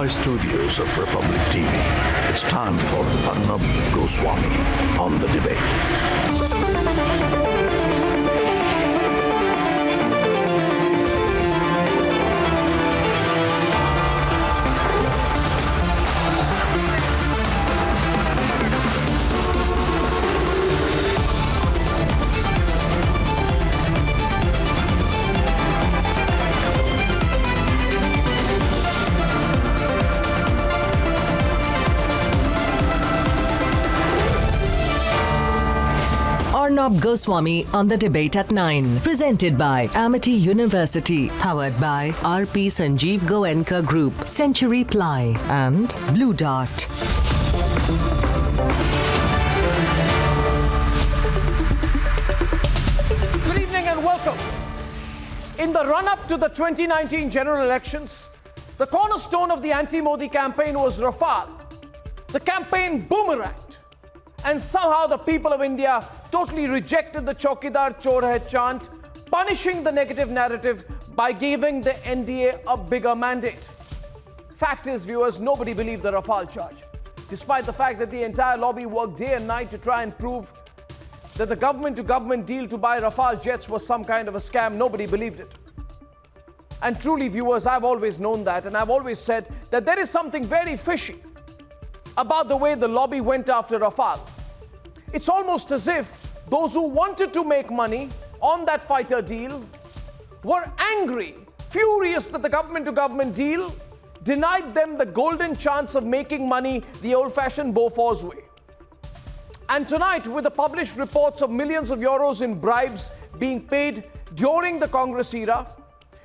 Mumbai studios of Republic TV, it's time for Arnab Goswami on the debate. Arnab Goswami on the debate at 9. Presented by Amity University. Powered by RP Sanjeev Goenka Group, Century Ply and Blue Dart. Good evening and welcome. In the run-up to the 2019 general elections, the cornerstone of the anti-Modi campaign was Rafale. The campaign boomeranged. And somehow the people of India totally rejected the Chaukidar Chor Hai chant, punishing the negative narrative by giving the NDA a bigger mandate. Fact is, viewers, nobody believed the Rafale charge. Despite the fact that the entire lobby worked day and night to try and prove that the government-to-government deal to buy Rafale jets was some kind of a scam, nobody believed it. And truly, viewers, I've always known that, and I've always said that there is something very fishy about the way the lobby went after Rafale. It's almost as if those who wanted to make money on that fighter deal were angry, furious that the government-to-government deal denied them the golden chance of making money the old-fashioned Bofors way. And tonight, with the published reports of millions of euros in bribes being paid during the Congress era,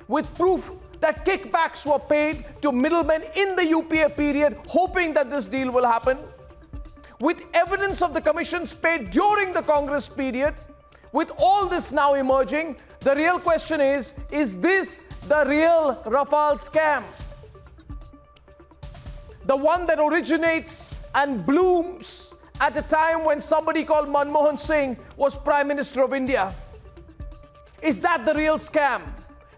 with proof that kickbacks were paid to middlemen in the UPA period, hoping that this deal will happen, with evidence of the commissions paid during the Congress period, with all this now emerging, the real question is this the real Rafale scam? The one that originates and blooms at a time when somebody called Manmohan Singh was Prime Minister of India. Is that the real scam?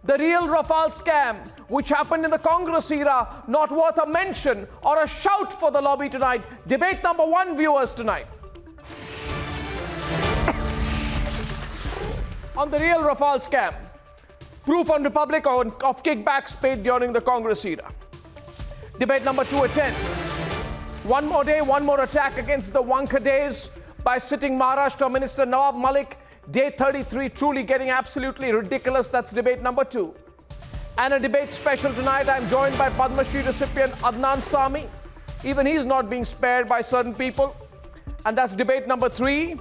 The real Rafale scam, which happened in the Congress era, not worth a mention or a shout for the lobby tonight. Debate number 1, viewers, tonight. On the real Rafale scam, proof on Republic of kickbacks paid during the Congress era. Debate number 2 at 10. One more day, one more attack against the Wanka days by sitting Maharashtra Minister Nawab Malik. Day 33 truly getting absolutely ridiculous. That's debate number 2. And a debate special tonight. I'm joined by Padma Shri recipient Adnan Sami. Even he's not being spared by certain people. And that's debate number 3.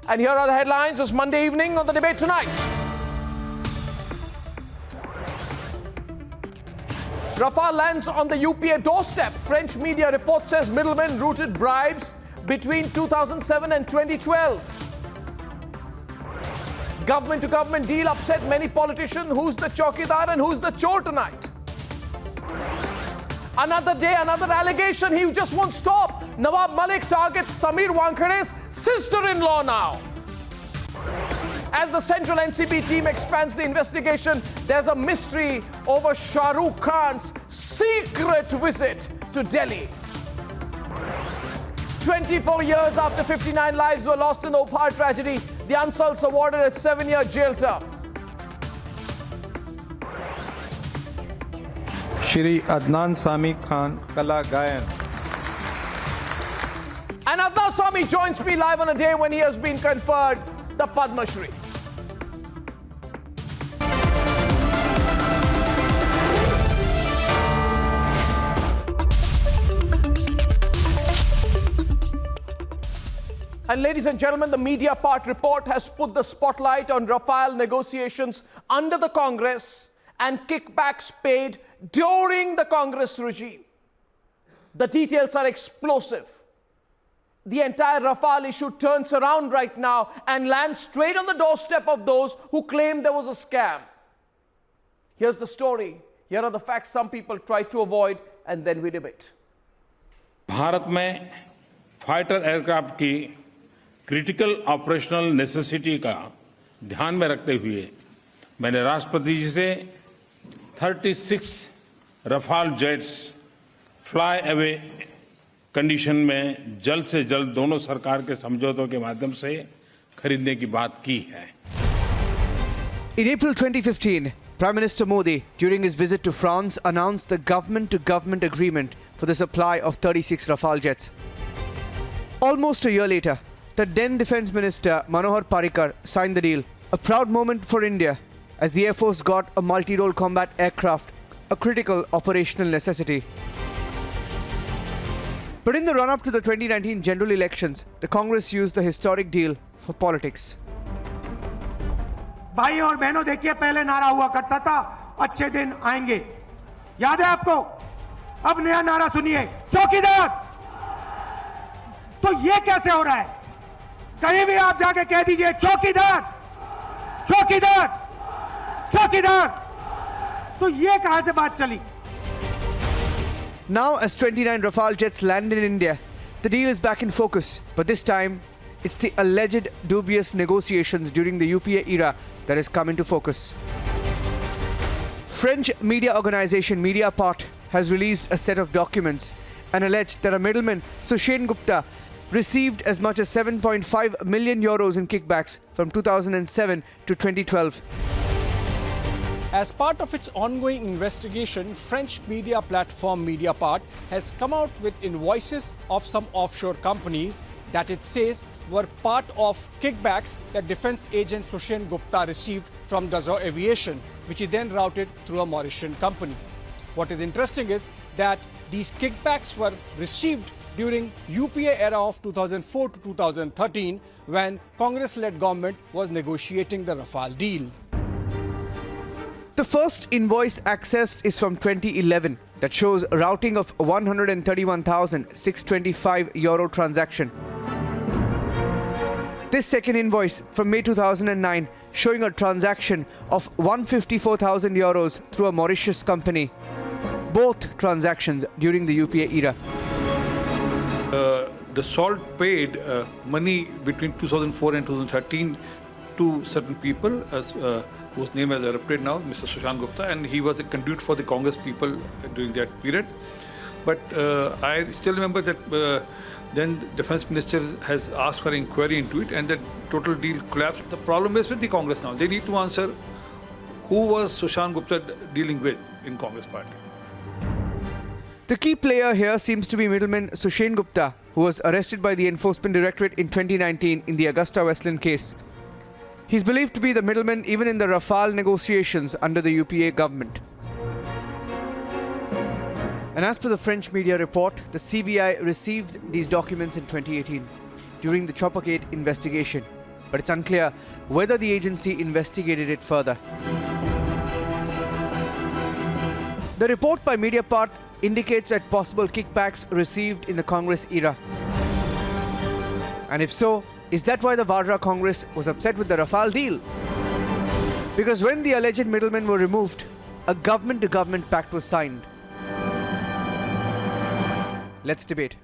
And here are the headlines this Monday evening on the debate tonight. Rafale lands on the UPA doorstep. French media report says middlemen routed bribes between 2007 and 2012. Government-to-government deal upset many politicians. Who's the Chaukidar and who's the Chor tonight? Another day, another allegation. He just won't stop. Nawab Malik targets Sameer Wankade's sister-in-law now. As the Central NCB team expands the investigation, there's a mystery over Shah Rukh Khan's secret visit to Delhi. 24 years after 59 lives were lost in the UPA tragedy, the Unsults awarded a 7-year jail term. Shri Adnan Sami Khan Kala Gayan. And Adnan Sami joins me live on a day when he has been conferred the Padma Shri. And ladies and gentlemen, the media part report has put the spotlight on Rafale negotiations under the Congress and kickbacks paid during the Congress regime. The details are explosive. The entire Rafale issue turns around right now and lands straight on the doorstep of those who claim there was a scam. Here's the story. Here are the facts some people try to avoid, and then we debate. Bharat में fighter aircraft की critical operational necessity का ध्यान में रखते हुए मैंने राष्ट्रपति जी से 36 Rafale jets fly away condition में जल्द से जल्द दोनों सरकार के समझौतों के माध्यम से खरीदने की बात की है। In April 2015, Prime Minister Modi, during his visit to France, announced the government-to-government agreement for the supply of 36 Rafale jets. Almost a year later, the then Defence Minister Manohar Parrikar signed the deal, a proud moment for India as the Air Force got a multi-role combat aircraft, a critical operational necessity. But in the run-up to the 2019 general elections, the Congress used the historic deal for politics. भाई और बहनों, देखिए, पहले नारा हुआ करता था अच्छे दिन आएंगे, याद है आपको? अब नया नारा सुनिए, चौकीदार। तो ये कैसे हो रहा है? कहीं भी आप जाके कह दीजिए चौकीदार, चौकीदार, चौकीदार। तो ये कहां से बात चली? Now, as 29 Rafale jets land in India, the deal is back in focus, but this time it's the alleged dubious negotiations during the UPA era that has come into focus. French media organization Mediapart has released a set of documents and alleged that a middleman, Sushen Gupta, received as much as 7.5 million euros in kickbacks from 2007 to 2012. As part of its ongoing investigation, French media platform Mediapart has come out with invoices of some offshore companies that it says were part of kickbacks that defense agent Sushen Gupta received from Dassault Aviation, which he then routed through a Mauritian company. What is interesting is that these kickbacks were received during UPA era of 2004 to 2013, when Congress-led government was negotiating the Rafale deal. The first invoice accessed is from 2011 that shows a routing of 131,625 euro transaction. This second invoice from May 2009 showing a transaction of 154,000 euros through a Mauritius company. Both transactions during the UPA era. Dassault paid money between 2004 and 2013 to certain people, whose name has erupted now, Mr. Sushen Gupta, and he was a conduit for the Congress people during that period. But I still remember that then the Defence Minister has asked for inquiry into it, and the total deal collapsed. The problem is with the Congress now. They need to answer who was Sushen Gupta dealing with in Congress party. The key player here seems to be middleman Sushen Gupta, who was arrested by the Enforcement Directorate in 2019 in the Augusta Westland case. He's believed to be the middleman even in the Rafale negotiations under the UPA government. And as per the French media report, the CBI received these documents in 2018 during the Choppergate investigation, but it's unclear whether the agency investigated it further. The report by Mediapart indicates that possible kickbacks received in the Congress era. And if so, is that why the Vadra Congress was upset with the Rafale deal? Because when the alleged middlemen were removed, a government-to-government pact was signed. Let's debate.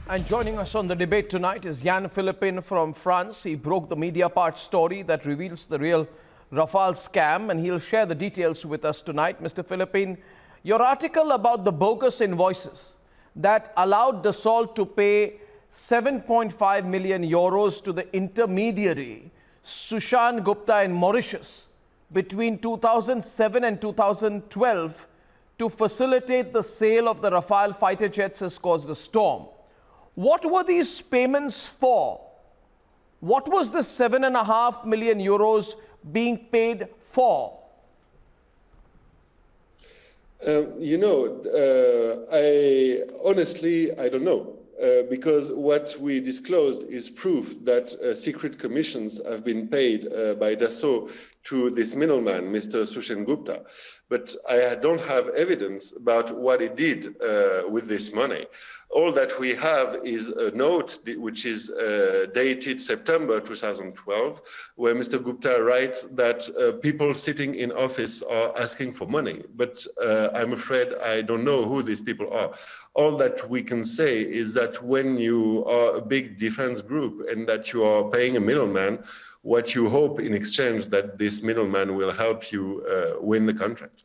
And joining us on the debate tonight is Yann Philippine from France. He broke the Mediapart story that reveals the real Rafale scam, and he'll share the details with us tonight. Mr. Philippine, your article about the bogus invoices that allowed Dassault to pay 7.5 million euros to the intermediary Sushen Gupta in Mauritius between 2007 and 2012 to facilitate the sale of the Rafale fighter jets has caused a storm. What were these payments for? What was the 7.5 million euros being paid for? I don't know. Because what we disclosed is proof that secret commissions have been paid by Dassault to this middleman, Mr. Sushan Gupta. But I don't have evidence about what he did with this money. All that we have is a note which is dated September 2012, where Mr. Gupta writes that people sitting in office are asking for money. But I'm afraid I don't know who these people are. All that we can say is that when you are a big defense group and that you are paying a middleman, what you hope in exchange that this middleman will help you win the contract.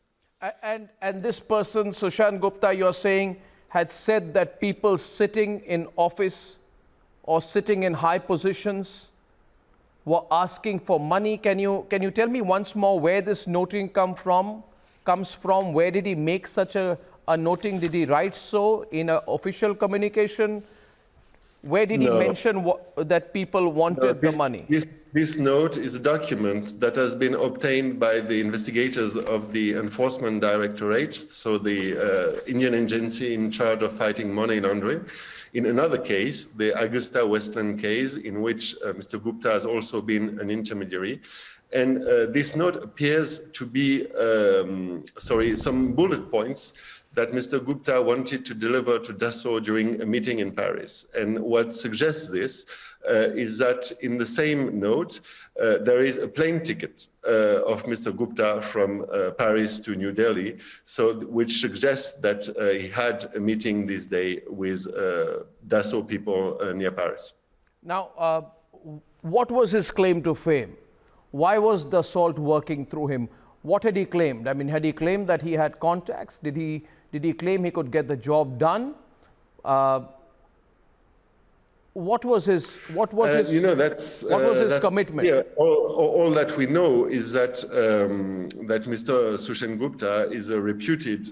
And this person, Sushan Gupta, you're saying, had said that people sitting in office or sitting in high positions were asking for money. Can you tell me once more where this noting comes from? Where did he make such a noting? Did he write so in an official communication? Where did he mention that people wanted the money? This note is a document that has been obtained by the investigators of the Enforcement Directorate, so the Indian agency in charge of fighting money laundering, in another case, the Augusta Westland case, in which Mr. Gupta has also been an intermediary. And this note appears to be, some bullet points that Mr. Gupta wanted to deliver to Dassault during a meeting in Paris. And what suggests this is that in the same note, there is a plane ticket of Mr. Gupta from Paris to New Delhi, which suggests that he had a meeting this day with Dassault people near Paris. Now, what was his claim to fame? Why was Dassault working through him? What had he claimed? I mean, had he claimed that he had contacts? Did he claim he could get the job done? What was his commitment? Yeah, all that we know is that that Mr. Sushan Gupta is a reputed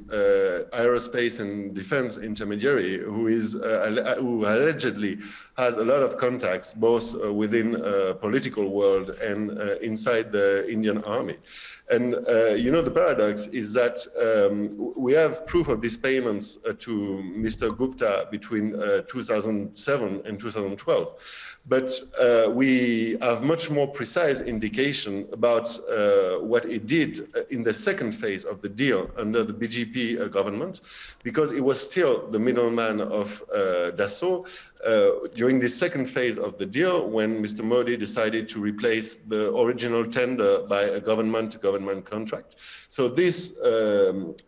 aerospace and defense intermediary who allegedly has a lot of contacts both within political world and inside the Indian army. And the paradox is that we have proof of these payments to Mr. Gupta between 2007 and 2012. But we have much more precise indication about what he did in the second phase of the deal under the BJP government, because it was still the middleman of Dassault during the second phase of the deal when Mr. Modi decided to replace the original tender by a government-to-government contract. So this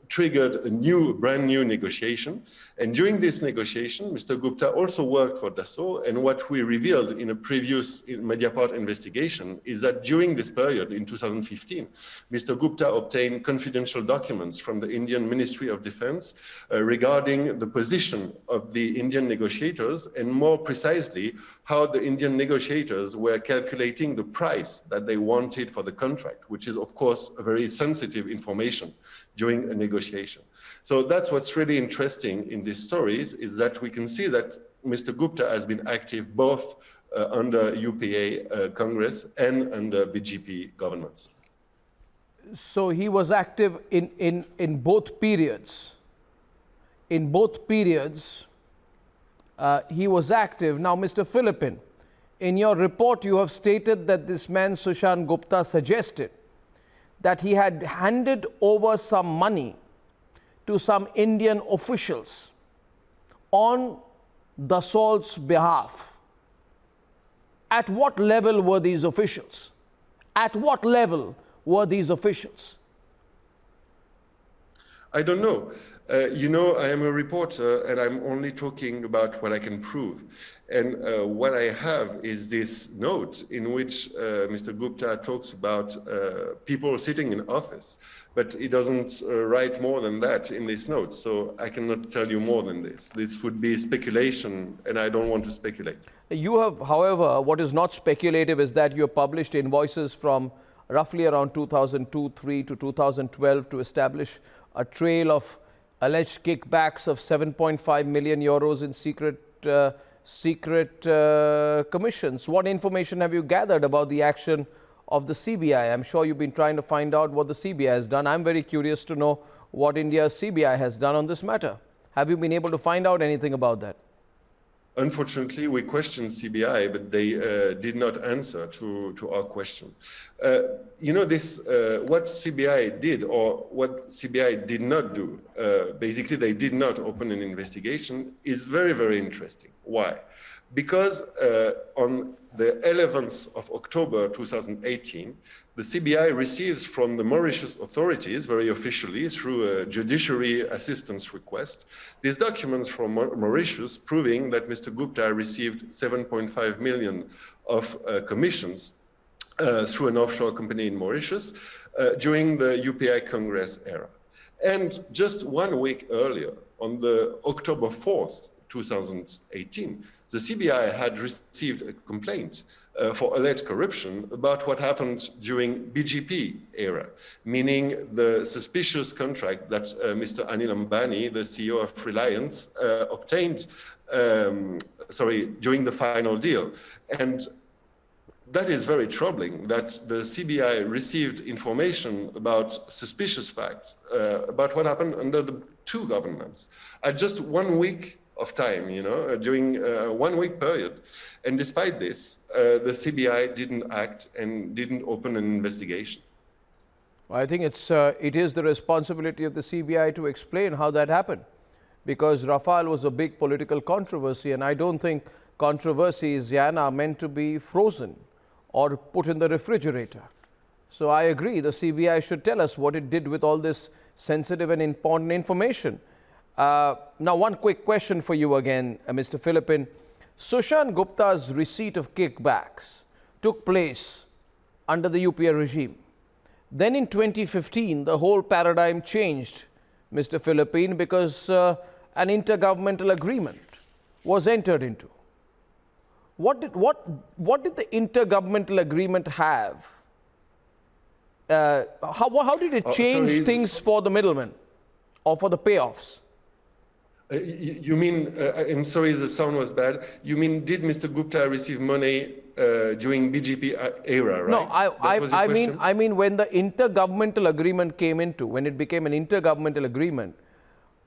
triggered a brand new negotiation. And during this negotiation, Mr. Gupta also worked for Dassault. And what we revealed in a previous Mediapart investigation is that during this period, in 2015, Mr. Gupta obtained confidential documents from the Indian Ministry of Defense regarding the position of the Indian negotiators, and more precisely, how the Indian negotiators were calculating the price that they wanted for the contract, which is, of course, a very sensitive information during a negotiation. So that's what's really interesting in these stories, is that we can see that Mr. Gupta has been active both under UPA Congress and under BJP governments. So he was active in both periods. In both periods, he was active. Now, Mr. Philippine, in your report, you have stated that this man, Sushan Gupta, suggested that he had handed over some money to some Indian officials on Dassault's behalf. At what level were these officials? At what level were these officials? I don't know. I am a reporter and I'm only talking about what I can prove. And what I have is this note in which Mr. Gupta talks about people sitting in office, but he doesn't write more than that in this note. So I cannot tell you more than this. This would be speculation, and I don't want to speculate. You have, however, what is not speculative is that you have published invoices from roughly around 2002-03 to 2012 to establish a trail of alleged kickbacks of 7.5 million euros in secret commissions. What information have you gathered about the action of the CBI? I'm sure you've been trying to find out what the CBI has done. I'm very curious to know what India's CBI has done on this matter. Have you been able to find out anything about that? Unfortunately, we questioned CBI, but they did not answer to our question. What CBI did or what CBI did not do, basically they did not open an investigation, is very, very interesting. Why? Because on the 11th of October 2018, the CBI receives from the Mauritius authorities, very officially, through a judiciary assistance request, these documents from Mauritius proving that Mr. Gupta received 7.5 million of commissions through an offshore company in Mauritius during the UPA Congress era. And just 1 week earlier, on the October 4th, 2018, the CBI had received a complaint for alleged corruption about what happened during BGP era, meaning the suspicious contract that Mr. Anil Ambani, the CEO of Reliance, obtained during the final deal. And that is very troubling that the CBI received information about suspicious facts about what happened under the two governments at just 1 week of time, during a 1 week period. And despite this, the CBI didn't act and didn't open an investigation. I think it is the responsibility of the CBI to explain how that happened, because Rafale was a big political controversy, and I don't think controversies, Jan, are meant to be frozen or put in the refrigerator. So I agree, the CBI should tell us what it did with all this sensitive and important information. Now, one quick question for you again, Mr. Philippine. Sushant Gupta's receipt of kickbacks took place under the UPA regime. Then in 2015, the whole paradigm changed, Mr. Philippine, because an intergovernmental agreement was entered into. What did the intergovernmental agreement have? How did it change things for the middlemen or for the payoffs? You mean, I'm sorry, the sound was bad. You mean, did Mr. Gupta receive money during BGP era, right? No, I mean when the intergovernmental agreement came into, when it became an intergovernmental agreement,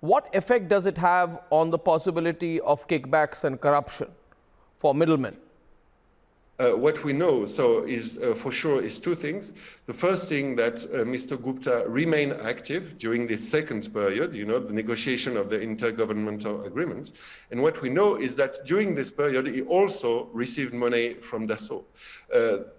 what effect does it have on the possibility of kickbacks and corruption for middlemen? What we know, for sure, is two things. The first thing that Mr. Gupta remained active during this second period, the negotiation of the intergovernmental agreement. And what we know is that during this period, he also received money from Dassault.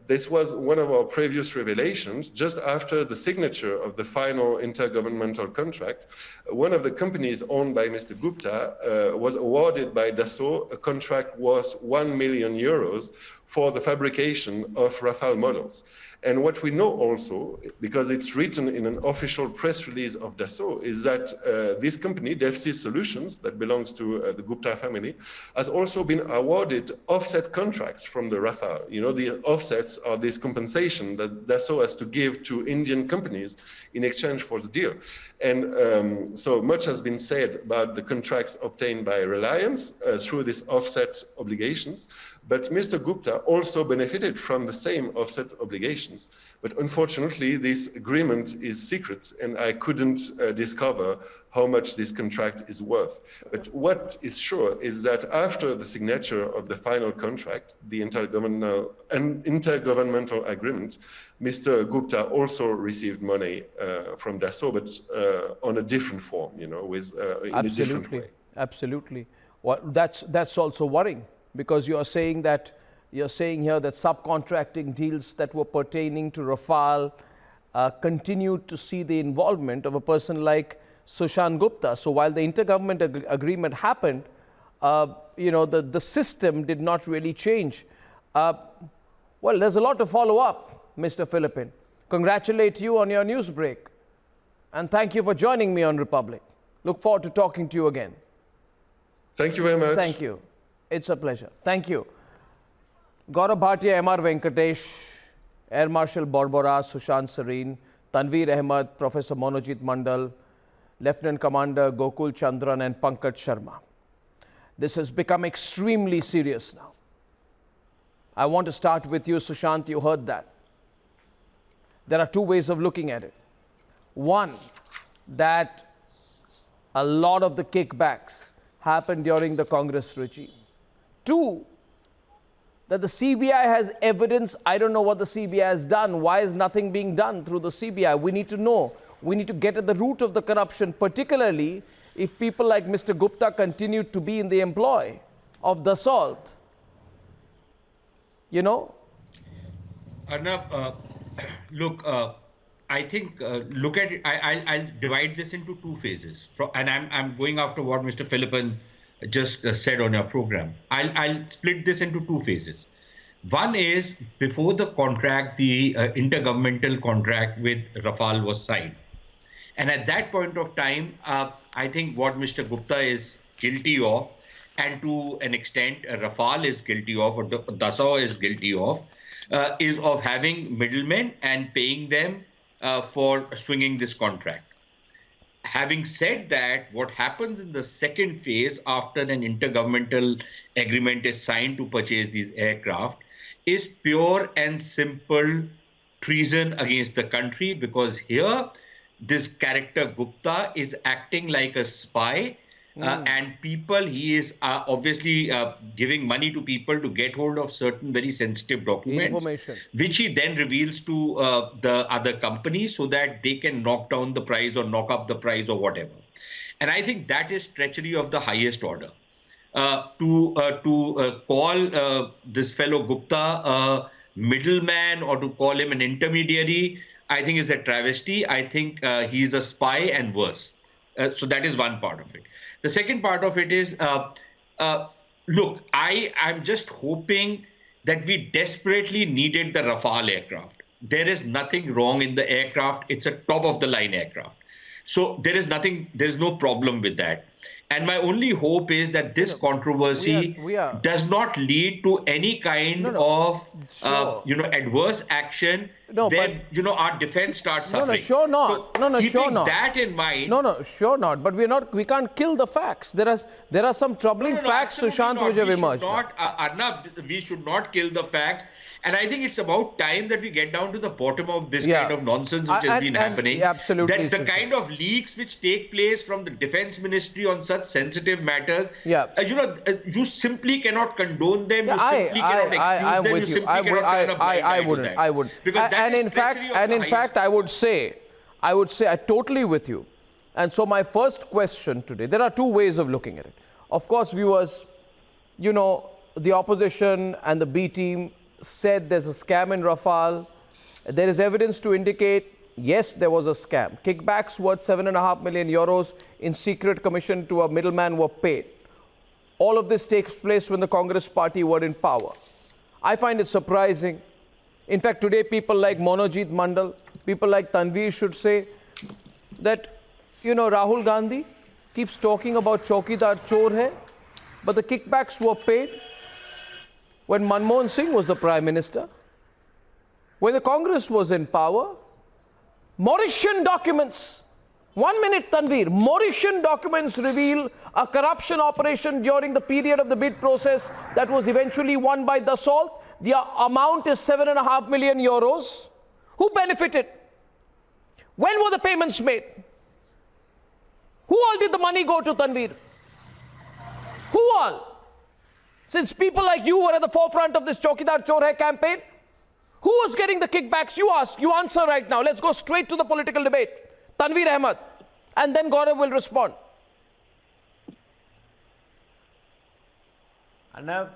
This was one of our previous revelations. Just after the signature of the final intergovernmental contract, one of the companies owned by Mr. Gupta was awarded by Dassault a contract worth 1 million euros for the fabrication of Rafale models. And what we know also, because it's written in an official press release of Dassault, is that this company, DevC Solutions, that belongs to the Gupta family, has also been awarded offset contracts from the Rafale. The offsets are this compensation that Dassault has to give to Indian companies in exchange for the deal. And so much has been said about the contracts obtained by Reliance through these offset obligations. But Mr. Gupta also benefited from the same offset obligations. But unfortunately, this agreement is secret, and I couldn't discover how much this contract is worth. But what is sure is that after the signature of the final contract, the intergovernmental agreement, Mr. Gupta also received money from Dassault, but on a different form, in a different way. Absolutely. Well, that's also worrying, because you're saying here that subcontracting deals that were pertaining to Rafale continued to see the involvement of a person like Sushant Gupta. So while the intergovernmental agreement happened, the system did not really change. Well, there's a lot to follow up, Mr. Philippine. Congratulate you on your news break. And thank you for joining me on Republic. Look forward to talking to you again. Thank you very much. Thank you. It's a pleasure. Thank you. Gaurav Bhatia, M.R. Venkatesh, Air Marshal Borbora, Sushant Sareen, Tanveer Ahmed, Professor Monojit Mandal, Lieutenant Commander Gokul Chandran and Pankaj Sharma. This has become extremely serious now. I want to start with you, Sushant. You heard that. There are two ways of looking at it. One, that a lot of the kickbacks happened during the Congress regime. Two, that the CBI has evidence. I don't know what the CBI has done. Why is nothing being done through the CBI? We need to know. We need to get at the root of the corruption, particularly if people like Mr. Gupta continue to be in the employ of Dassault. You know? Arnab, look, I think, look at it, I'll divide this into two phases. And I'm going after what Mr. Philippon just said on your program. I'll split this into two phases. One is before the contract, the intergovernmental contract with Rafale was signed. And at that point of time, I think what Mr. Gupta is guilty of, and to an extent Rafale is guilty of, or Dassault is guilty of, is of having middlemen and paying them for swinging this contract. Having said that, what happens in the second phase after an intergovernmental agreement is signed to purchase these aircraft is pure and simple treason against the country, because here this character Gupta is acting like a spy. And people, he is obviously giving money to people to get hold of certain very sensitive documents, which he then reveals to the other company so that they can knock down the price or knock up the price or whatever. And I think that is treachery of the highest order. To call this fellow Gupta a middleman or to call him an intermediary, I think is a travesty. I think he's a spy and worse. So that is one part of it. The second part of it is, look, I'm just hoping that we desperately needed the Rafale aircraft. There is nothing wrong in the aircraft. It's a top of the line aircraft. So there is no problem with that. And my only hope is that this controversy does not lead to any kind of, adverse action where, our defense starts suffering. Sure not. Keeping that in mind. Sure not. But we can't kill the facts. There are some troubling facts, Sushant, which have emerged. Arnab, we should not kill the facts. And I think it's about time that we get down to the bottom of this kind of nonsense which has been happening. Absolutely. That the kind of leaks which take place from the defense ministry on such sensitive matters, you simply cannot condone them. You simply cannot excuse them. You simply cannot turn a blind eye to that. I wouldn't. Because that is treachery of the highest. I would say, I totally with you. And so my first question today, there are two ways of looking at it. Of course, viewers, the opposition and the B team said there's a scam in Rafale. There is evidence to indicate, yes, there was a scam. Kickbacks worth 7.5 million euros in secret commission to a middleman were paid. All of this takes place when the Congress party were in power. I find it surprising. In fact, today people like Monojit Mandal, people like Tanveer should say that, Rahul Gandhi keeps talking about Chaukidar Chor hai, but the kickbacks were paid when Manmohan Singh was the Prime Minister, when the Congress was in power. Mauritian documents, 1 minute Tanveer, Mauritian documents reveal a corruption operation during the period of the bid process that was eventually won by Dassault. The amount is 7.5 million euros. Who benefited? When were the payments made? Who all did the money go to, Tanveer? Who all? Since people like you were at the forefront of this Chaukidar Chor Hai campaign, who was getting the kickbacks? You ask, you answer right now. Let's go straight to the political debate. Tanveer Ahmed, and then Gaurav will respond. Arnab,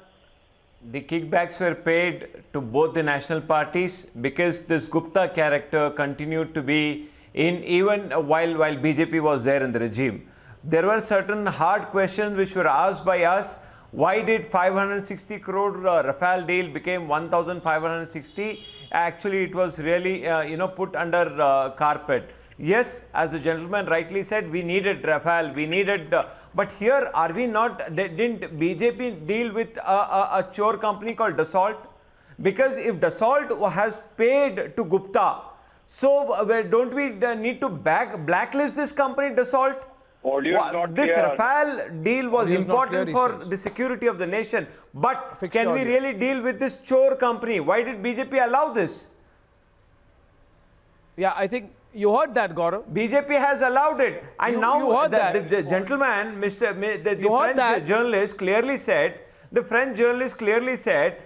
the kickbacks were paid to both the national parties because this Gupta character continued to be in even while BJP was there in the regime. There were certain hard questions which were asked by us. Why did 560 crore Rafale deal became 1,560? Actually, it was really, put under carpet. Yes, as the gentleman rightly said, we needed Rafale, we needed... but here, are we not... Didn't BJP deal with a chore company called Dassault? Because if Dassault has paid to Gupta, so don't we need to blacklist this company, Dassault? This Rafale deal was important for the security of the nation. But can we really deal with this chore company? Why did BJP allow this? Yeah, I think you heard that, Gaurav. BJP has allowed it. And now the gentleman, the French journalist clearly said The French journalist clearly said,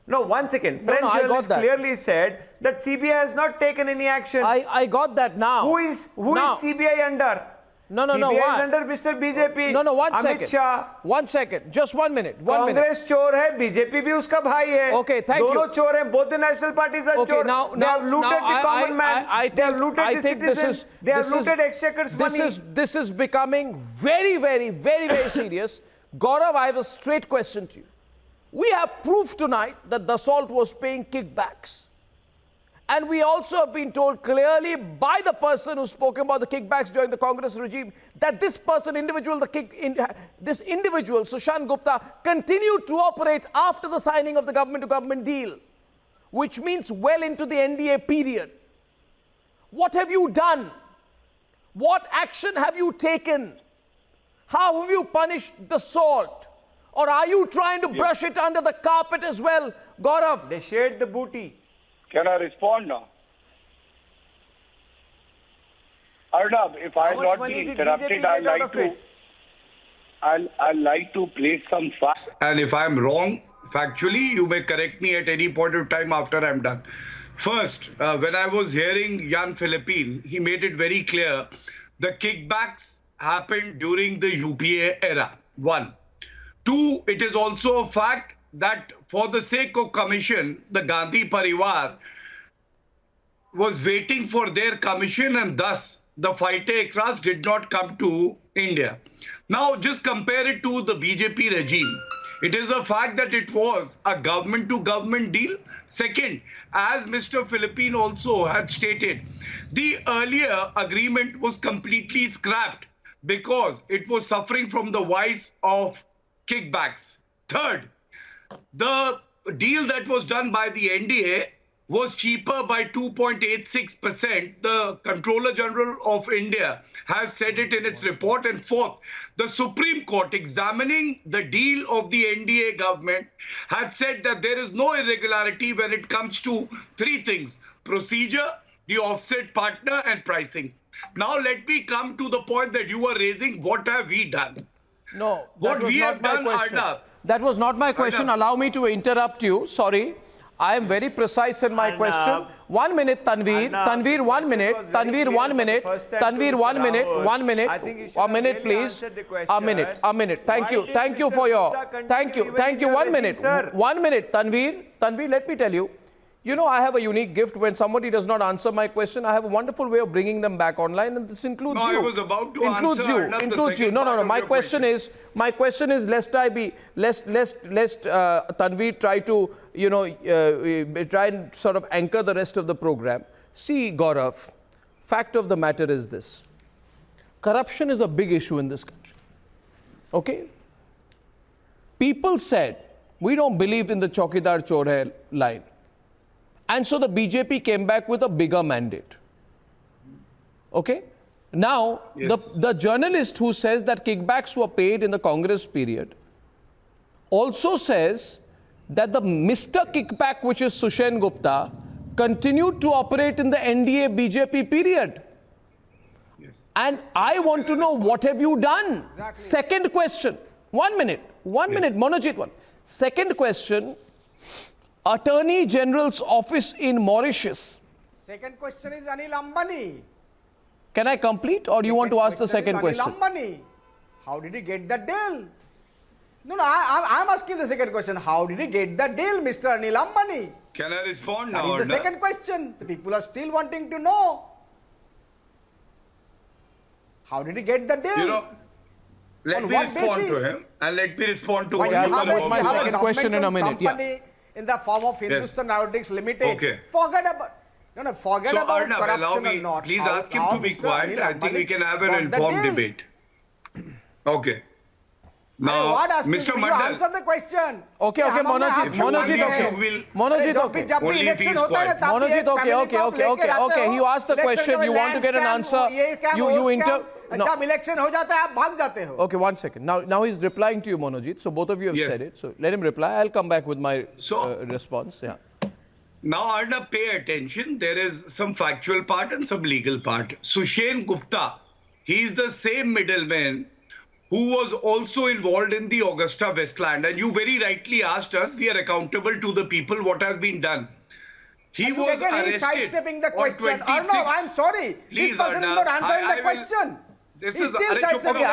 no, one second. French journalist clearly said that CBI has not taken any action. I got that now. Who is CBI under? No, CBI why? is under Mr. BJP. No, one Amit second. Shah. 1 second. Just 1 minute. Congress चोर है, BJP भी उसका भाई है. Okay, thank you. दोनों चोर हैं. Both the national parties are Okay, चोर. They have looted the common man. They have looted the citizens. They have looted exchequer's money. This is becoming very, very, very, very serious. Gaurav, I have a straight question to you. We have proof tonight that Dassault was paying kickbacks. And we also have been told clearly by the person who spoke about the kickbacks during the Congress regime that this person, this individual, Sushant Gupta, continued to operate after the signing of the government-to-government deal, which means well into the NDA period. What have you done? What action have you taken? How have you punished Dassault? Or are you trying to brush it under the carpet as well, Gaurav? They shared the booty. Can I respond now? Arnab, if I not be interrupted, I'd like to place some facts. And if I'm wrong, factually, you may correct me at any point of time after I'm done. First, when I was hearing Jan Philippine, he made it very clear the kickbacks happened during the UPA era. 1. 2, it is also a fact that for the sake of commission, the Gandhi Parivar was waiting for their commission and thus the fighter aircraft did not come to India. Now just compare it to the BJP regime. It is a fact that it was a government-to-government deal. Second, as Mr. Philippine also had stated, the earlier agreement was completely scrapped because it was suffering from the vice of kickbacks. Third, the deal that was done by the NDA was cheaper by 2.86%. The Controller General of India has said it in its report. And fourth, the Supreme Court, examining the deal of the NDA government, had said that there is no irregularity when it comes to 3 things: procedure, the offset partner, and pricing. Now let me come to the point that you were raising. What have we done? No, what we have done, Arnab. That was not my question. Allow me to interrupt you. Sorry. I am very precise in my question. 1 minute, Tanveer. Tanveer, 1 minute. Tanveer, 1 minute. Tanveer, 1 minute. 1 minute. A minute, please. A minute. A minute. Thank you. Thank you for your... Thank you. Thank you. 1 minute. 1 minute. Tanveer. Tanveer, let me tell you. You know, I have a unique gift. When somebody does not answer my question, I have a wonderful way of bringing them back online, and this includes you. I was about to answer. Includes you. No. My question is, lest Tanveer try to, try and sort of anchor the rest of the program. See, Gaurav, fact of the matter is this. Corruption is a big issue in this country. Okay? People said, we don't believe in the Chaukidar Chor Hai line. And so the BJP came back with a bigger mandate. Okay? Now, the journalist who says that kickbacks were paid in the Congress period also says that the Mr. Kickback, which is Sushant Gupta, continued to operate in the NDA BJP period. Yes. And I want to know, what have you done? Exactly. Second question. 1 minute. 1 minute. Monojit, one. Second question. Attorney General's office in Mauritius. Second question is Anil Ambani. Can I complete, or do you want to ask the second question? Anil Ambani. How did he get the deal? No, I'm asking the second question. How did he get the deal, Mr. Anil Ambani? Can I respond now? That is the second question. The people are still wanting to know. How did he get the deal? Let me respond to him, and let me respond to what you have my second question in a minute. In the form of Hindustan Aeronautics Limited. Okay. Forget about Arnab, corruption allow me, or not. please ask him to be quiet. I think we can have an informed debate. Okay. Now, Mr. Mandal. Answer the question. Okay, Monojit, okay. Monojit, you asked the question, you want to get an answer. Election हो जाता है, आप भाग जाते हो. Okay, 1 second. Now he's replying to you, Monojit. So both of you have said it. So let him reply. I'll come back with my response. Yeah. Now, Arnab, pay attention. There is some factual part and some legal part. Sushant Gupta, he is the same middleman who was also involved in the Augusta Westland. And you very rightly asked us, we are accountable to the people, what has been done. He and was again, arrested. He's sidestepping the question. 26. Arnab, I'm sorry. Please, this person is not answering the question. This He's is still sidestepping the question.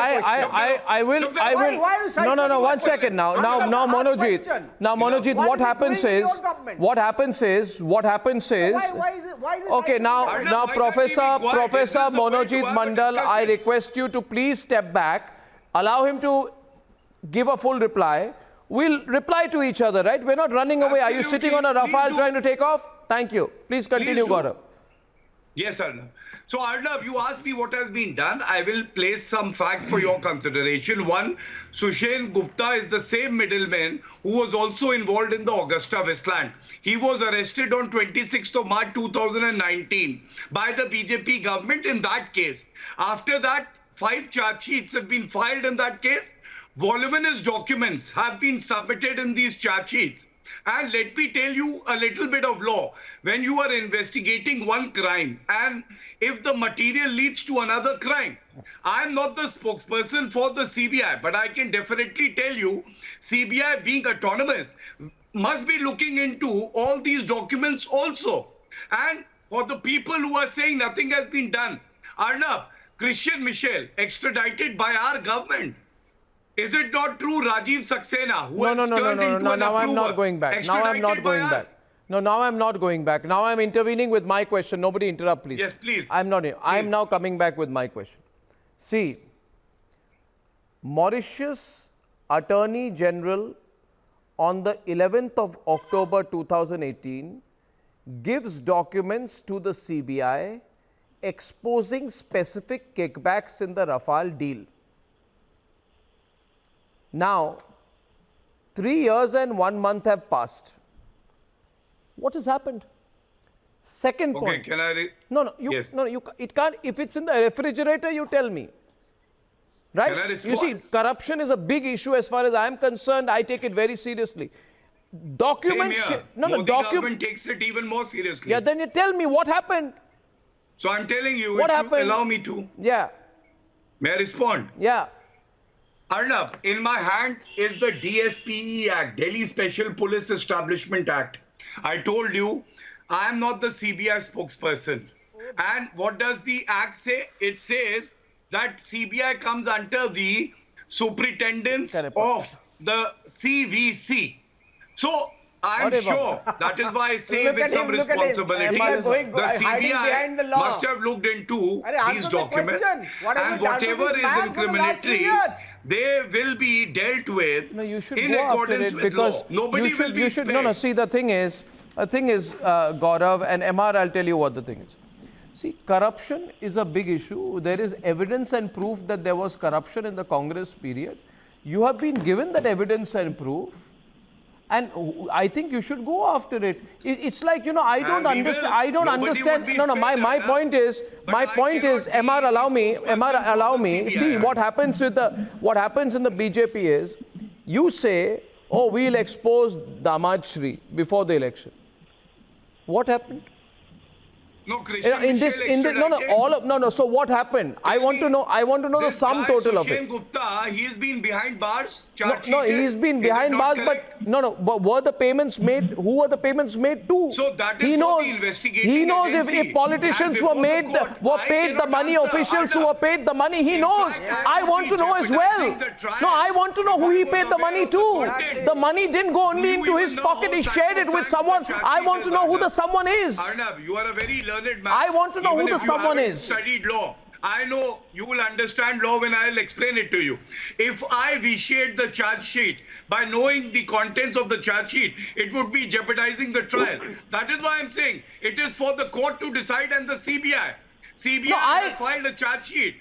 I will. Why are you sidestepping No, the one question? second now. Now, Question. Monojit, What what is it happens doing in is, your government? what happens is, Why is it okay, now, sidestepping the Professor This is the point Monojit to have a Mandal, I discussion. request you to please step back, allow him to give a full reply. We'll reply to each other, right? We're not running away. Are you sitting on a Rafale trying to take off? Thank you. Please continue, Please do. Gaurav. Yes, Arnab. So, Arnab, you asked me what has been done. I will place some facts for your consideration. One, Sushen Gupta is the same middleman who was also involved in the Augusta Westland. He was arrested on 26th of March 2019 by the BJP government in that case. After that, 5 charge sheets have been filed in that case. Voluminous documents have been submitted in these charge sheets. And let me tell you a little bit of law. When you are investigating one crime and if the material leads to another crime, I am not the spokesperson for the CBI, but I can definitely tell you, CBI being autonomous must be looking into all these documents also. And for the people who are saying nothing has been done, Arnab, Christian Michel extradited by our government. Is it not true, Rajiv Saxena, who has turned into an Now I'm not approver, going back. Now I'm not extradited by going back. us? No, now I'm not going back. Now I'm intervening with my question. Nobody interrupt, please. Yes, please. I'm not. I'm now coming back with my question. See, Mauritius Attorney General on the 11th of October 2018 gives documents to the CBI exposing specific kickbacks in the Rafale deal. Now, 3 years and 1 month have passed. What has happened? Second point. Okay, can I? Yes. It can't. If it's in the refrigerator, you tell me. Right? Can I You respond? see, corruption is a big issue as far as I am concerned. I take it very seriously. Same here. Modi government takes it even more seriously. Yeah, then you tell me what happened. So I'm telling you, What if happened? you allow me to. Yeah. May I respond? Yeah. Arnab, in my hand is the DSPE Act, Delhi Special Police Establishment Act. I told you, I am not the CBI spokesperson. And what does the act say? It says that CBI comes under the superintendence of the CVC. So I'm sure that is why I say with some responsibility, the CBI must have looked into these documents and whatever is incriminatory, they will be dealt with in accordance with law. Nobody will be spared. See, the thing is, Gaurav and MR, I'll tell you what the thing is. See, corruption is a big issue. There is evidence and proof that there was corruption in the Congress period. You have been given that evidence and proof. And I think you should go after it. It's like, I don't understand. I don't understand. My point is, MR, allow me. See, what happens in the BJP is, you say, oh, we'll expose Damad Shri before the election. What happened? No, Christian So what happened? I want to know the sum total of it. Gupta, he's been behind bars. No, he's been behind bars, but were the payments made? Who were the payments made to? So that is knows. the investigating He knows agency. if politicians were paid the money, officials who were paid the money. He knows. I want to know as well. No, I want to know who he paid the money to. The money didn't go only into his pocket. He shared it with someone. I want to know who the someone is. Arnab, you are a very learned man. I want to know who the someone is. Studied law. I know you will understand law when I'll explain it to you. If I vitiate the charge sheet by knowing the contents of the charge sheet, it would be jeopardizing the trial. That is why I'm saying it is for the court to decide and the CBI. CBI has filed a charge sheet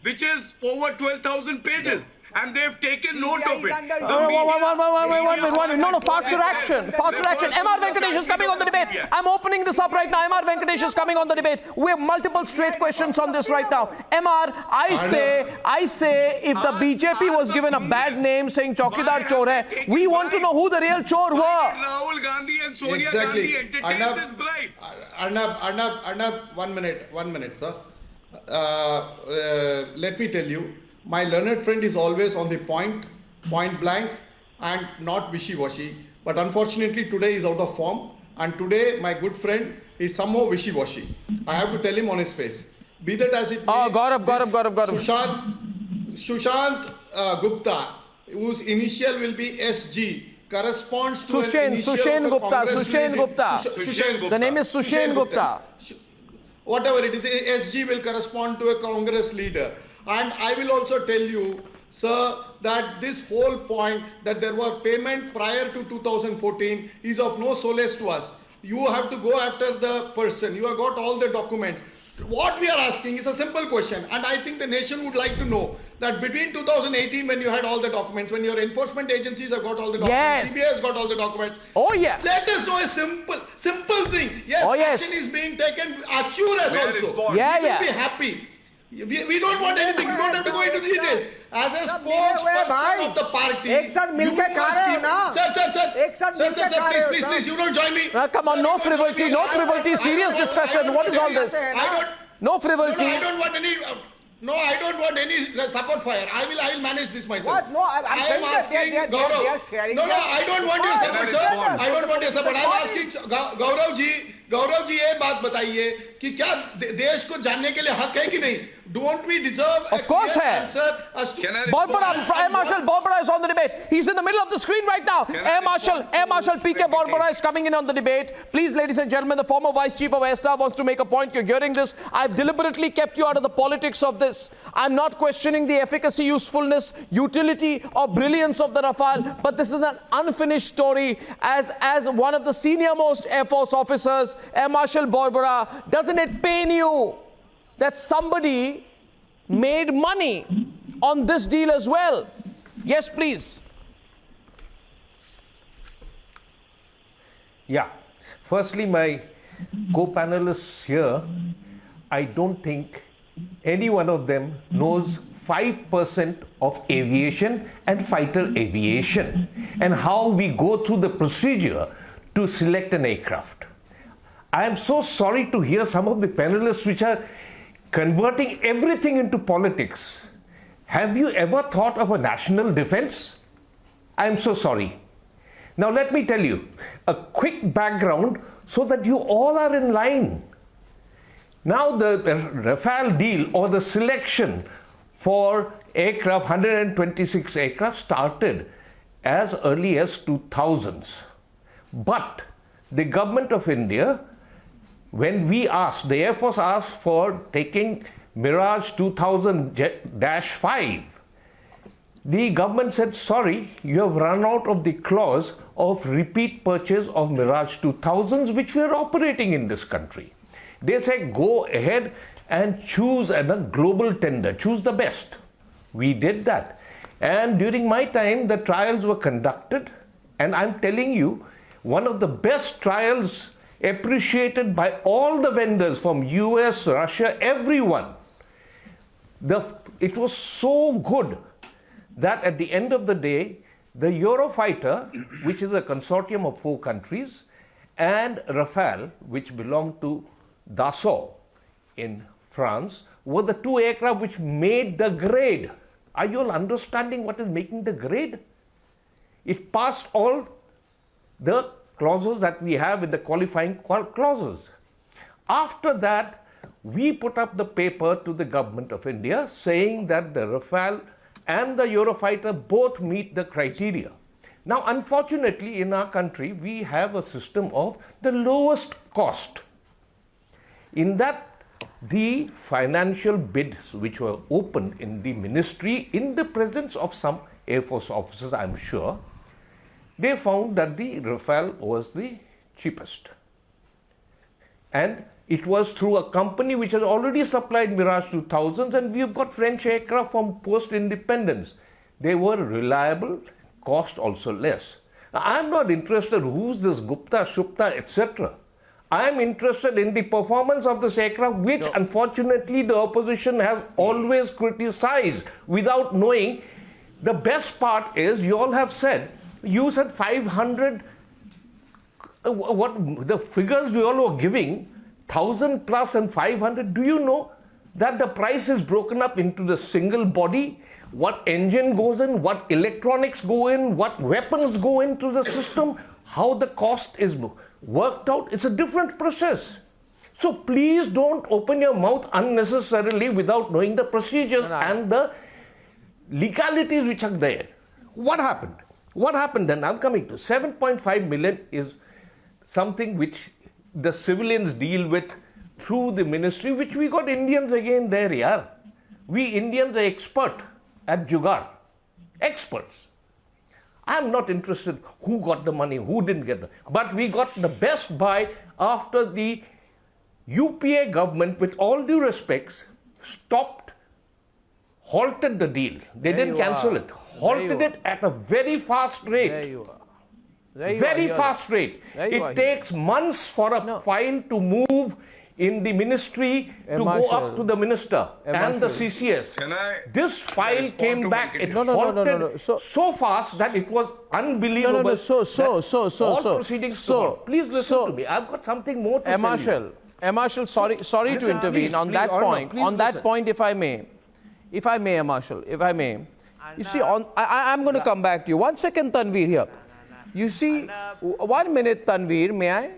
which is over 12,000 pages. And they've taken note of it. No, faster action. MR Venkatesh is coming on the debate. I'm opening this up right now. MR Venkatesh is coming on the debate. We have multiple straight questions on this right now. MR, I say, if the BJP was given a bad name saying Chaukidar Chor hai, we want to know who the real chor were. Rahul Gandhi and Sonia Gandhi entertained this bribe. Arnab, 1 minute, sir. Let me tell you. My learned friend is always on the point blank, and not wishy-washy. But unfortunately, today is out of form. And today, my good friend is somehow wishy-washy. I have to tell him on his face. Be that as it may, Gaurav. Sushant Gupta, whose initial will be SG, corresponds to an initial Sushen of a Gupta. Congress Sushen leader. Gupta. Sushen Gupta. The name is Sushen Gupta. Whatever it is, SG will correspond to a Congress leader. And I will also tell you, sir, that this whole point that there was payment prior to 2014 is of no solace to us. You have to go after the person. You have got all the documents. What we are asking is a simple question, and I think the nation would like to know that between 2018, when you had all the documents, when your enforcement agencies have got all the documents, CBI has got all the documents. Oh yeah. Let us know a simple thing. Yes, action is being taken. Assure us also. Yeah, we will be happy. We don't want anything. You don't have to go into details. As a spokesperson of the party, एक साथ मिलके खा रहे हो ना? Sir, please, you don't join me. Come on, no frivolity, serious discussion. What is all this? No frivolity. I don't want any support fire. I will manage this myself. What? No, I'm saying that they are sharing. No, I don't want your support, sir. I don't want your support. I'm asking Gaurav ji ये बात बताइए कि क्या देश को जानने के लिए हक है कि नहीं? Don't we deserve of course answer as to Air Marshal Borbara is on the debate. He's in the middle of the screen right now. Air Marshal PK Borbara is coming in on the debate. Please, ladies and gentlemen, the former Vice Chief of Air Staff wants to make a point. You're hearing this. I've deliberately kept you out of the politics of this. I'm not questioning the efficacy, usefulness, utility or brilliance of the Rafale, but this is an unfinished story. As one of the senior most Air Force officers, Air Marshal Borbara, doesn't it pain you that somebody made money on this deal as well? Yes, please. Yeah. Firstly, my co-panelists here, I don't think any one of them knows 5% of aviation and fighter aviation and how we go through the procedure to select an aircraft. I am so sorry to hear some of the panelists which are converting everything into politics. Have you ever thought of a national defense? I am so sorry. Now let me tell you a quick background so that you all are in line. Now the Rafale deal or the selection for aircraft, 126 aircraft, started as early as 2000s. But the government of India, when we asked, the Air Force asked for taking Mirage 2000-5, the government said, sorry, you have run out of the clause of repeat purchase of Mirage 2000s, which we are operating in this country. They said, go ahead and choose a global tender, choose the best. We did that. And during my time, the trials were conducted. And I'm telling you, one of the best trials appreciated by all the vendors from US, Russia, everyone. It was so good that at the end of the day, the Eurofighter, which is a consortium of 4 countries, and Rafale, which belonged to Dassault in France, were the 2 aircraft which made the grade. Are you all understanding what is making the grade? It passed all the clauses that we have in the qualifying clauses. After that, we put up the paper to the government of India saying that the Rafale and the Eurofighter both meet the criteria. Now, unfortunately, in our country, we have a system of the lowest cost. In that, the financial bids which were opened in the ministry in the presence of some Air Force officers, I'm sure, they found that the Rafale was the cheapest. And it was through a company which has already supplied Mirage 2000s, and we've got French aircraft from post-independence. They were reliable, cost also less. Now, I'm not interested who's this Gupta, Shupta, etc. I'm interested in the performance of this aircraft, which unfortunately the opposition has always criticized without knowing. The best part is, you all have said, you said 500, what the figures you all were giving, 1000 plus and 500, do you know that the price is broken up into the single body, what engine goes in, what electronics go in, what weapons go into the system, how the cost is worked out. It's a different process. So please don't open your mouth unnecessarily without knowing the procedures and the legalities which are there. What happened? What happened then? I'm coming to 7.5 million is something which the civilians deal with through the ministry, which we got Indians again there, yeah. We Indians are expert at jugaad. Experts. I'm not interested who got the money, who didn't get it. But we got the best buy after the UPA government, with all due respects, halted the deal. They didn't cancel it. Halted it at a very fast rate. There you are. Very fast rate. It takes months for a file to move in the ministry to go up to the minister and the CCS. This file came back. It halted so fast that it was unbelievable. All proceedings stopped. Please listen to me. I've got something more to say. Marshal, sorry to intervene on that point. On that point, if I may, Marshal, if I may. You see, I'm going to come back to you. 1 second, Tanveer, here. You see, 1 minute, Tanveer, may I?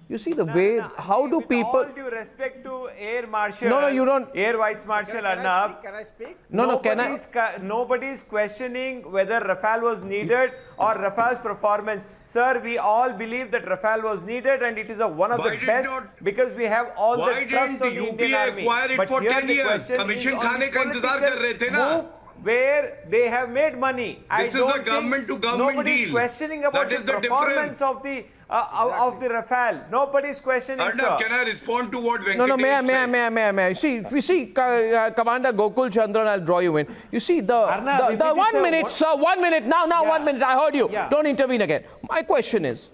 You see the way, how do people... All due respect to Air Marshal... No, you don't... Air Vice Marshal Arnab... Can I speak? Nobody's questioning whether Rafale was needed or Rafale's performance. Sir, we all believe that Rafale was needed and it is one of the best because we have all the trust of the Indian Army. But here the question is on the political move where they have made money. This is a government-to-government nobody's deal. questioning about the performance of the Rafale. Nobody's questioning, Arnab, sir. can I respond to what Venkatesh No, may I? You see, Commander Gokul Chandran, I'll draw you in. You see, the 1 minute, sir, 1 minute, now, 1 minute, I heard you. Yeah. Don't intervene again. My question is,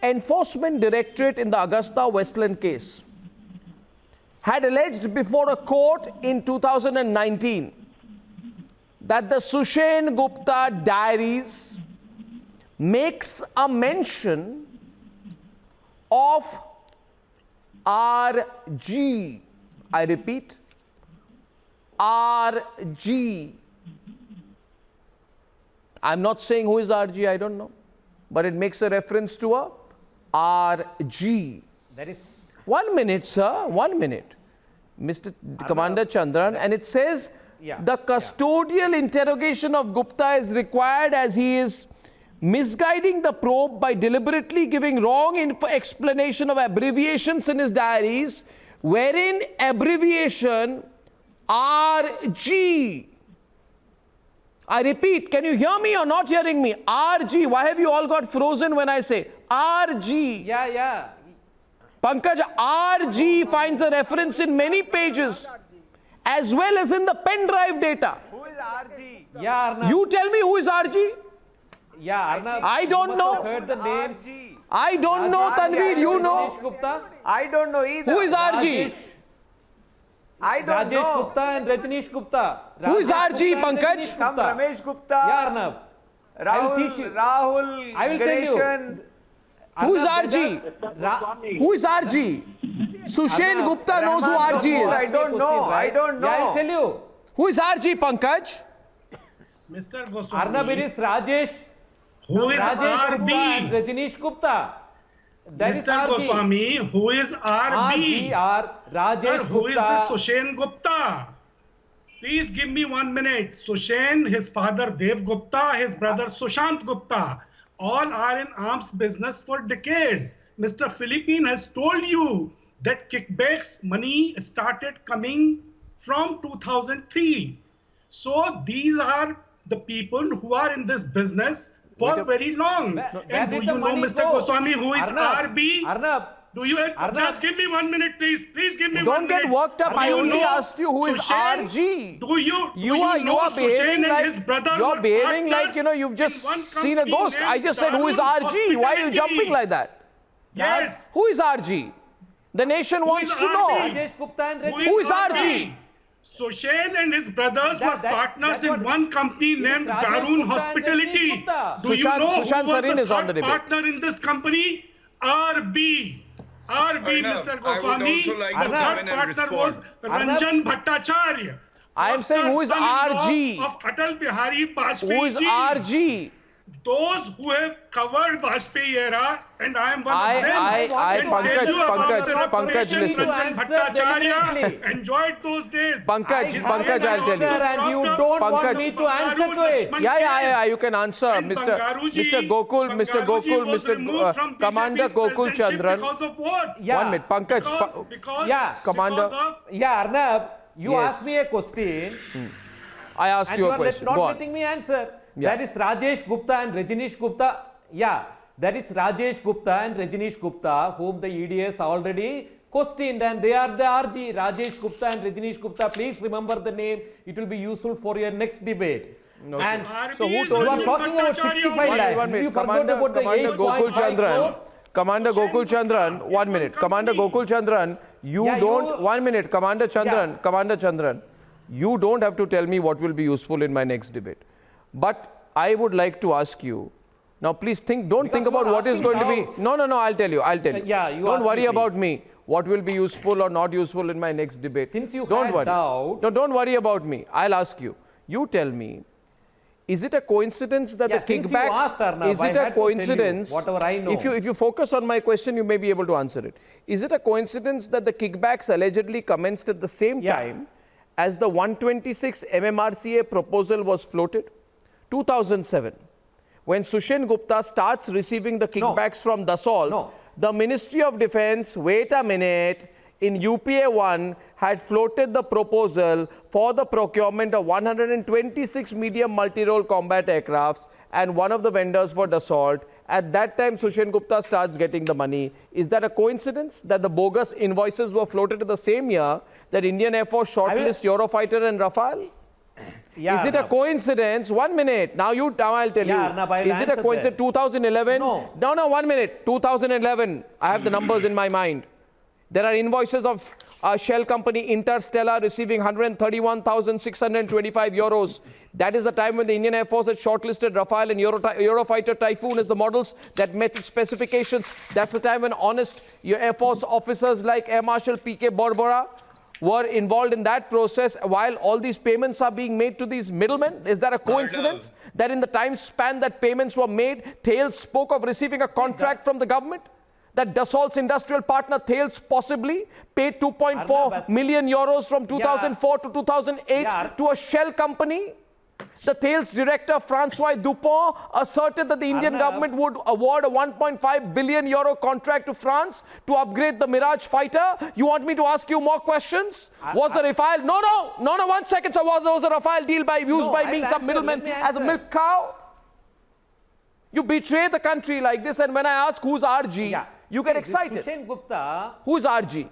Enforcement Directorate in the Augusta Westland case had alleged before a court in 2019 that the Sushen Gupta diaries makes a mention of RG. I repeat, RG. I'm not saying who is RG, I don't know. But it makes a reference to a RG. That is... 1 minute, sir, 1 minute. Mr. Commander Chandran, and it says the custodial interrogation of Gupta is required as he is misguiding the probe by deliberately giving wrong explanation of abbreviations in his diaries, wherein abbreviation RG. I repeat, can you hear me or not hearing me? RG. Why have you all got frozen when I say RG? Yeah. Pankaj, RG finds a reference in many pages, as well as in the pen drive data. Who is RG? Yeah, Arnab. You tell me who is RG? Yeah, Arnab. I don't know. Heard the names. I don't know, Tanveer, you know. Gupta. I don't know either. Who is RG? I don't Rajesh know. Gupta and Rajneesh Gupta. Who is RG, Pankaj? Some Ramesh Gupta. Yeah, Arnab. I will teach you. Rahul. I will tell you. Who is RG? Who is RG? Sushen Gupta knows who RG is. I don't know. Yeah, I'll tell you. Who is RG, Pankaj? Mr. Goswami. Arnab, it is Rajesh. Who is Rajesh Gupta and RB? Rajneesh Gupta. That is Mr. RG. Goswami, who is RB? RG, Rajesh Sir, who is Gupta. this Sushen Gupta? Please give me 1 minute. Sushen, his father Dev Gupta, his brother Sushant Gupta, all are in arms business for decades. Mr. Philippine has told you that kickbacks money started coming from 2003. So these are the people who are in this business for very long. And do you know, Mr. Goswami, who is RB? Arnab. Do you just give me 1 minute, please? Please give me 1 Don't minute. get worked up. I only asked you who is RG. You are behaving like you've just seen a ghost. I just said who is RG. Why are you jumping like that? Yes. Who is RG? The nation wants to know. Rajesh Gupta and Rajneesh. Who is RG? Sushen and his brothers were partners in one company named Darun Hospitality. Do you know who was the third partner in this company? RB. RB, Mr. Goswami. The third partner was Ranjan Bhattacharya. I am saying who is RG? Of Atal Bihari Vajpayee. Who is RG? Those who have covered Vajpayee era, and I am one of them. Pankaj, listen. Ranjan Bhattacharya enjoyed those days. Pankaj, I'll tell you. And you don't want me to answer to it. Yeah, you can answer. Mr. Gokul, Commander Gokul Chandran. Because of what? 1 minute, Pankaj. Commander. Arnab, you asked me a question. I asked you a question. And you are not letting me answer. Yeah. That is Rajesh Gupta and Rajneesh Gupta. Yeah, that is Rajesh Gupta and Rajneesh Gupta, whom the EDS already questioned, and they are the RG. Rajesh Gupta and Rajneesh Gupta. Please remember the name. It will be useful for your next debate. Okay. And so who told you are talking about 65 lakhs. You forgot about the Commander Gokul Chandran. Commander Gokul Chandran, 1 minute. Commander Gokul Chandran, you don't. 1 minute, Commander Chandran. Commander Chandran, you don't have to tell me what will be useful in my next debate. But I would like to ask you, now please think, don't think about what is going to be. No, I'll tell you. Yeah, you don't worry about me. What will be useful or not useful in my next debate. Since you don't had worry. doubts. No, don't worry about me. I'll ask you. You tell me, is it a coincidence that the kickbacks, asked, Arnab, is it a coincidence, whatever I know. If you focus on my question, you may be able to answer it. Is it a coincidence that the kickbacks allegedly commenced at the same time as the 126 MMRCA proposal was floated? 2007, when Sushen Gupta starts receiving the kickbacks from Dassault, the Ministry of Defense, wait a minute, in UPA 1 had floated the proposal for the procurement of 126 medium multi-role combat aircrafts, and one of the vendors for Dassault. At that time, Sushen Gupta starts getting the money. Is that a coincidence that the bogus invoices were floated in the same year that Indian Air Force shortlisted Eurofighter and Rafale? Is it a coincidence? 1 minute. Now I'll tell you. Arnab, is it a coincidence? 2011? No, 1 minute. 2011. I have the numbers in my mind. There are invoices of a shell company Interstellar receiving 131,625 euros. That is the time when the Indian Air Force had shortlisted Rafale and Eurofighter Typhoon as the models that met its specifications. That's the time when honest Air Force officers like Air Marshal P.K. Borbora were involved in that process while all these payments are being made to these middlemen? Is that a coincidence that in the time span that payments were made, Thales spoke of receiving a contract from the government? That Dassault's industrial partner Thales possibly paid 2.4 million euros from 2004 to 2008 to a shell company? The Thales director, Francois Dupont, asserted that the Indian government would award a 1.5 billion euro contract to France to upgrade the Mirage fighter. You want me to ask you more questions? Was the Rafale... No, 1 second. So was the Rafale deal used by being some middleman as a milk cow? You betray the country like this, and when I ask who's RG, you get excited. Sushen Gupta... Who's RG?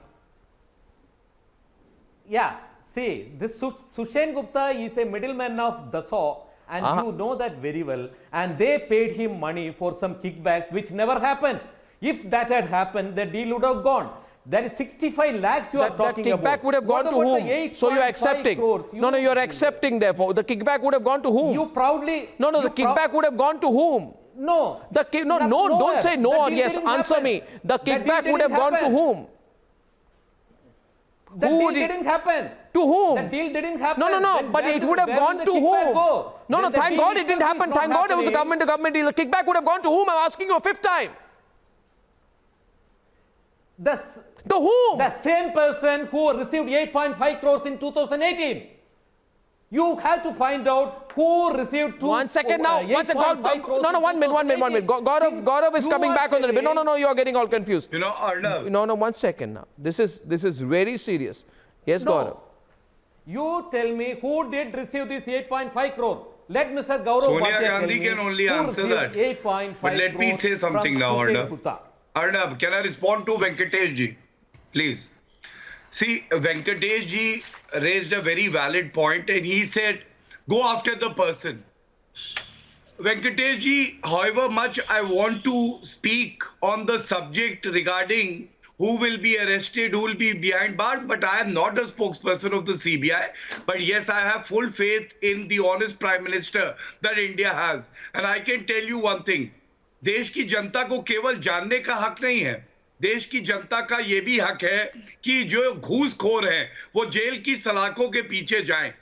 See, this Sushen Gupta is a middleman of Dassault, and you know that very well. And they paid him money for some kickbacks, which never happened. If that had happened, the deal would have gone. That is 65 lakhs you are talking about. That kickback would have gone to whom? So you're accepting. You're accepting therefore. The kickback would have gone to whom? You proudly... the kickback would have gone to whom? No. Don't say no or yes. Answer me. The kickback would have gone to whom? The deal didn't happen. To whom? The deal didn't happen. No, but it would have gone to whom? No, thank God it didn't happen. Thank God it was a government-to-government deal. The kickback would have gone to whom? I'm asking you a fifth time. To whom? The same person who received 8.5 crores in 2018. You have to find out who received 1 second now. 1 second. 1 minute. Gaurav is coming back on the debate. No, you are getting all confused. Arnab. No, 1 second now. This is very serious. Yes, Gaurav. You tell me who did receive this 8.5 crore. Let Mr. Gaurav Sonia Gandhi can only answer that. 8.5 but let me say something now, Arnab. Arnab, can I respond to Venkatesh ji? Please. See, Venkatesh ji raised a very valid point and he said, go after the person. Venkatesh ji, however much I want to speak on the subject regarding who will be arrested, who will be behind bars, but I am not a spokesperson of the CBI. But yes, I have full faith in the honest Prime Minister that India has. And I can tell you one thing, देश की जनता को केवल जानने का हक नहीं है, देश की जनता का ये भी हक है कि जो घूसखोर हैं वो जेल की सलाखों के पीछे जाएं.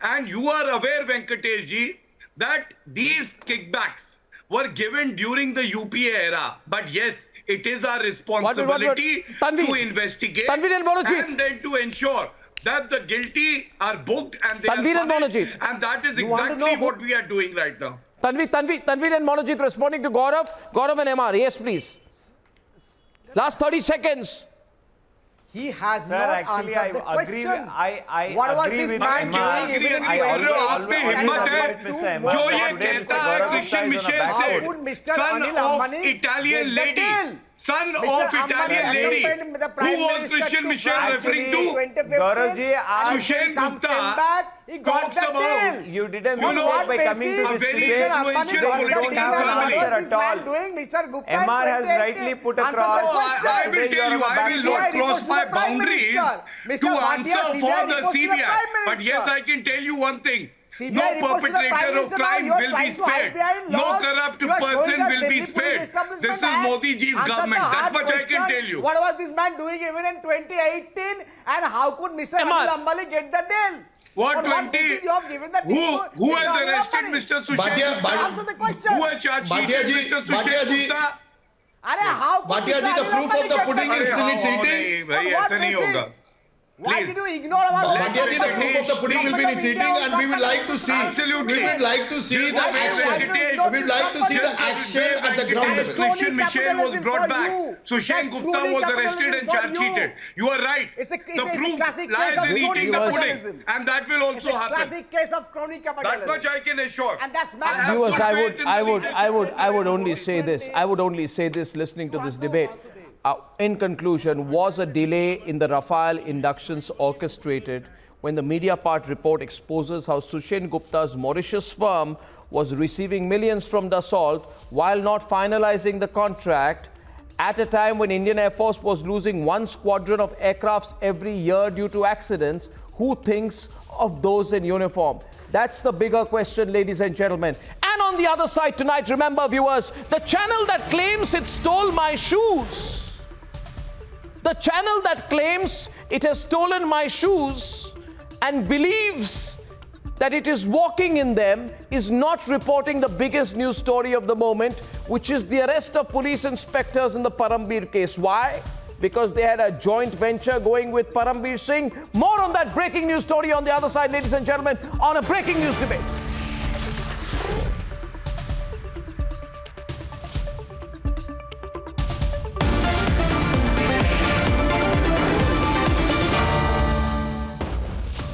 And you are aware, Venkatesh ji, that these kickbacks were given during the UPA era. But yes, it is our responsibility to investigate and then to ensure that the guilty are booked and they are punished. And that is exactly what we are doing right now. Tanvir and Monojit responding to Gaurav. Gaurav and MR, yes please. Last 30 seconds. He has Sir, not actually, answered the I agree question. I What was agree this with man Emma. doing even in I आपने हिम्मत है जो ये कहता है Christian Michel से son of Italian lady, son of Italian lady, who was Christian Michel referring to? Gaurav ji, Sushen Gupta talks about you didn't mistake by coming to this debate. influential You don't have an answer at all. MR has rightly put across. I will tell you, I will not cross my boundaries to answer for the CBI. But yes, I can tell you one thing. No perpetrator of crime will be spared. No corrupt person will be spared. This is Modi ji's government. That much I can tell you. What was this man doing even in 2018? And how could Mr. Anil Ambani get the deal? What 20? Who has arrested Mr. Sushen? Answer the question. Who has charged Mr. Sushen Gupta? Bhatia ji, the proof of the pudding is in its eating. भाई ऐसा नहीं होगा. Why did you ignore our Bhatia ji, the proof of the pudding will be in its eating, and we would like to see. Absolutely. We would like to see the action. We would like to see the action at the ground level. Christian Michel was brought back. Sushen Gupta was arrested and charge sheeted. You are right. The proof lies in eating the pudding, and that will also happen. Classic case of crony capitalism. That much I can assure. And that's Viewers, I would only say this. I would only say this listening to this debate. In conclusion, was a delay in the Rafale inductions orchestrated when the Mediapart report exposes how Sushen Gupta's Mauritius firm was receiving millions from Dassault while not finalizing the contract at a time when Indian Air Force was losing one squadron of aircrafts every year due to accidents? Who thinks of those in uniform? That's the bigger question, ladies and gentlemen. And on the other side tonight, remember viewers, the channel that claims it stole my shoes. The channel that claims it has stolen my shoes and believes that it is walking in them is not reporting the biggest news story of the moment, which is the arrest of police inspectors in the Parambir case. Why? Because they had a joint venture going with Parambir Singh. More on that breaking news story on the other side, ladies and gentlemen, on a breaking news debate.